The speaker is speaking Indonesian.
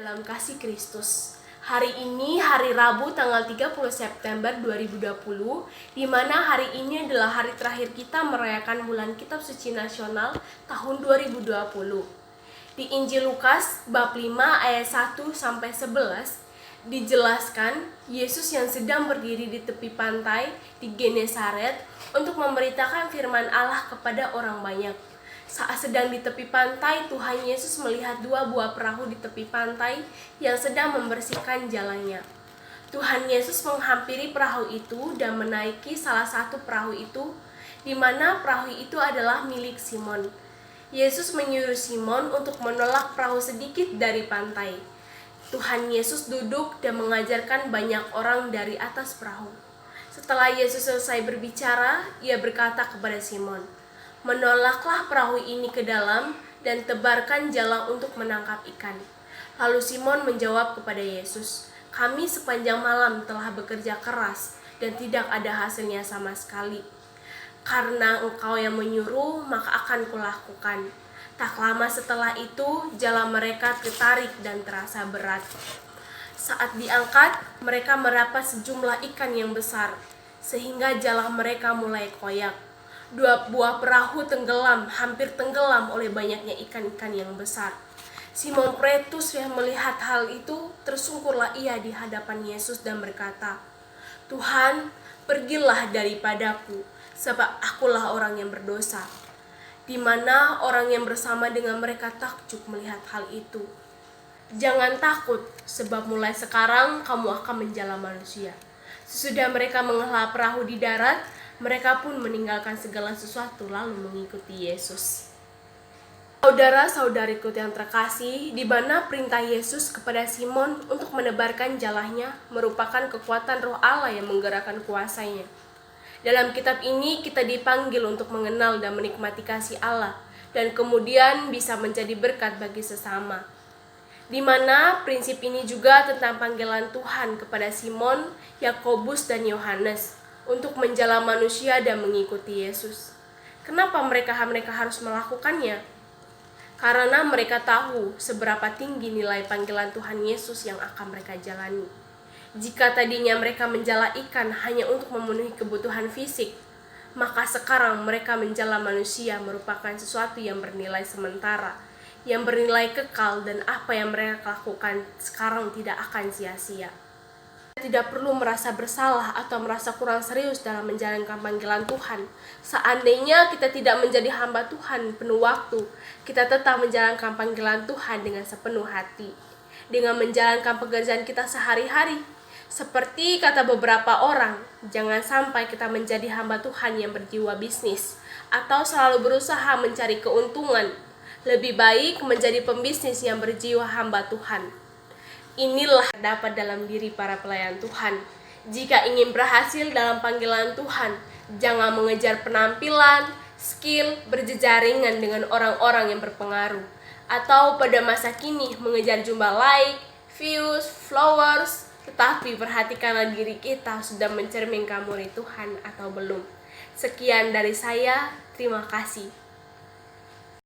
Dalam kasih Kristus. Hari ini hari Rabu tanggal 30 September 2020, di mana hari ini adalah hari terakhir kita merayakan bulan Kitab Suci Nasional tahun 2020. Di Injil Lukas bab 5 ayat 1 sampai 11 dijelaskan Yesus yang sedang berdiri di tepi pantai di Genesaret untuk memberitakan firman Allah kepada orang banyak. Saat sedang di tepi pantai, Tuhan Yesus melihat dua buah perahu di tepi pantai yang sedang membersihkan jalannya. Tuhan Yesus menghampiri perahu itu dan menaiki salah satu perahu itu, di mana perahu itu adalah milik Simon. Yesus menyuruh Simon untuk menolak perahu sedikit dari pantai. Tuhan Yesus duduk dan mengajarkan banyak orang dari atas perahu. Setelah Yesus selesai berbicara, ia berkata kepada Simon, "Menolaklah perahu ini ke dalam dan tebarkan jala untuk menangkap ikan." Lalu Simon menjawab kepada Yesus, "Kami sepanjang malam telah bekerja keras dan tidak ada hasilnya sama sekali. Karena Engkau yang menyuruh, maka akan kulakukan." Tak lama setelah itu, jala mereka tertarik dan terasa berat. Saat diangkat, mereka merapat sejumlah ikan yang besar, sehingga jala mereka mulai koyak. Dua buah perahu tenggelam, hampir tenggelam oleh banyaknya ikan-ikan yang besar. Simon Petrus yang melihat hal itu, tersungkurlah ia di hadapan Yesus dan berkata, "Tuhan, pergilah daripadaku, sebab akulah orang yang berdosa." Di mana orang yang bersama dengan mereka takjub melihat hal itu. "Jangan takut, sebab mulai sekarang kamu akan menjala manusia." Sesudah mereka menghela perahu di darat, mereka pun meninggalkan segala sesuatu lalu mengikuti Yesus. Saudara-saudariku yang terkasih, di mana perintah Yesus kepada Simon untuk menebarkan jalahnya merupakan kekuatan Roh Allah yang menggerakkan kuasanya. Dalam kitab ini kita dipanggil untuk mengenal dan menikmati kasih Allah dan kemudian bisa menjadi berkat bagi sesama. Di mana prinsip ini juga tentang panggilan Tuhan kepada Simon, Yakobus dan Yohanes untuk menjala manusia dan mengikuti Yesus. Kenapa mereka harus melakukannya? Karena mereka tahu seberapa tinggi nilai panggilan Tuhan Yesus yang akan mereka jalani. Jika tadinya mereka menjala ikan hanya untuk memenuhi kebutuhan fisik, maka sekarang mereka menjala manusia merupakan sesuatu yang bernilai sementara, yang bernilai kekal, dan apa yang mereka lakukan sekarang tidak akan sia-sia. Tidak perlu merasa bersalah atau merasa kurang serius dalam menjalankan panggilan Tuhan. Seandainya kita tidak menjadi hamba Tuhan penuh waktu, kita tetap menjalankan panggilan Tuhan dengan sepenuh hati, dengan menjalankan pekerjaan kita sehari-hari. Seperti kata beberapa orang, jangan sampai kita menjadi hamba Tuhan yang berjiwa bisnis atau selalu berusaha mencari keuntungan. Lebih baik menjadi pembisnis yang berjiwa hamba Tuhan. Inilah dapat dalam diri para pelayan Tuhan. Jika ingin berhasil dalam panggilan Tuhan, jangan mengejar penampilan, skill, berjejaringan dengan orang-orang yang berpengaruh, atau pada masa kini mengejar jumlah like, views, followers. Tetapi perhatikanlah diri kita sudah mencerminkan murid Tuhan atau belum. Sekian dari saya, terima kasih.